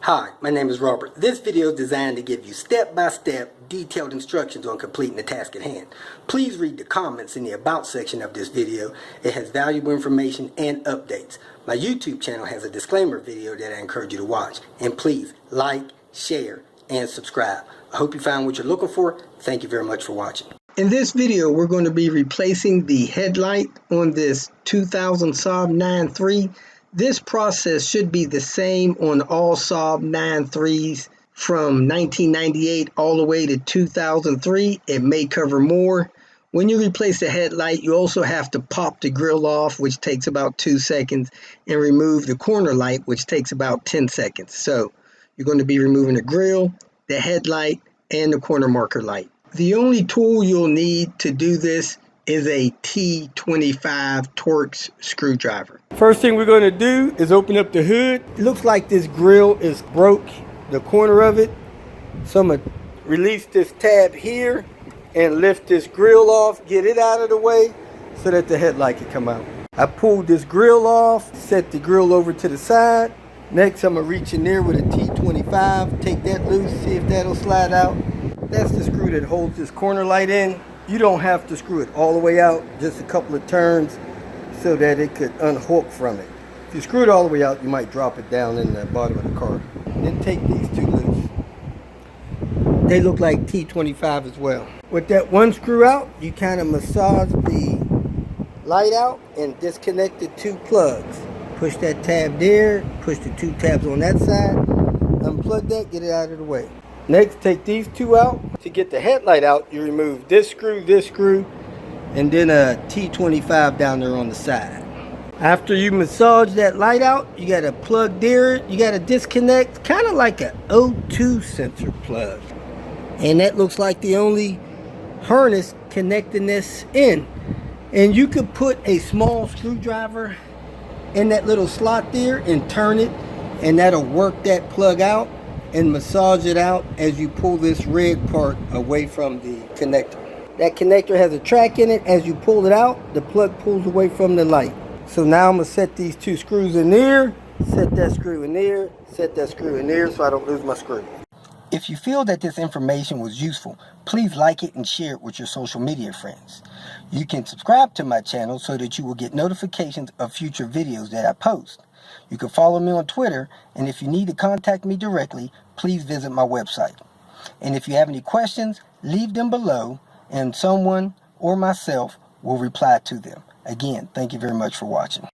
Hi, my name is Robert. This video is designed to give you step-by-step detailed instructions on completing the task at hand. Please read the comments in the About section of this video. It has valuable information and updates. My YouTube channel has a disclaimer video that I encourage you to watch. And please like, share, and subscribe. I hope you found what you're looking for. Thank you very much for watching. In this video, we're going to be replacing the headlight on this 2000 Saab 9.3. This process should be the same on all Saab 9.3s from 1998 all the way to 2003. It may cover more. When you replace the headlight, you also have to pop the grill off, which takes about 2 seconds, and remove the corner light, which takes about 10 seconds. So you're going to be removing the grill, the headlight, and the corner marker light. The only tool you'll need to do this is a T25 Torx screwdriver. First thing we're going to do is open up the hood. It looks like this grill is broke, the corner of it. So I'm going to release this tab here and lift this grill off, get it out of the way so that the headlight can come out. I pulled this grill off, set the grill over to the side. Next I'm going to reach in there with a T25, take that loose, see if that'll slide out. That's the screw that holds this corner light in. You don't have to screw it all the way out, just a couple of turns so that it could unhook from it. If you screw it all the way out, you might drop it down in the bottom of the car. Then take these two loose. They look like T25 as well. With that one screw out, you kind of massage the light out and disconnect the two plugs. Push that tab there, push the two tabs on that side, unplug that, get it out of the way. Next, take these two out. To get the headlight out, you remove this screw, and then a T25 down there on the side. After you massage that light out, you got to plug there. You got to disconnect, kind of like an O2 sensor plug. And that looks like the only harness connecting this in. And you could put a small screwdriver in that little slot there and turn it, and that'll work that plug out and massage it out as you pull this red part away from the connector. That connector has a track in it. As you pull it out, the plug pulls away from the light. So now I'm going to set these two screws in there, set that screw in there, set that screw in there so I don't lose my screw. If you feel that this information was useful, please like it and share it with your social media friends. You can subscribe to my channel so that you will get notifications of future videos that I post. You can follow me on Twitter, and if you need to contact me directly, please visit my website. And if you have any questions, leave them below, and someone or myself will reply to them. Again, thank you very much for watching.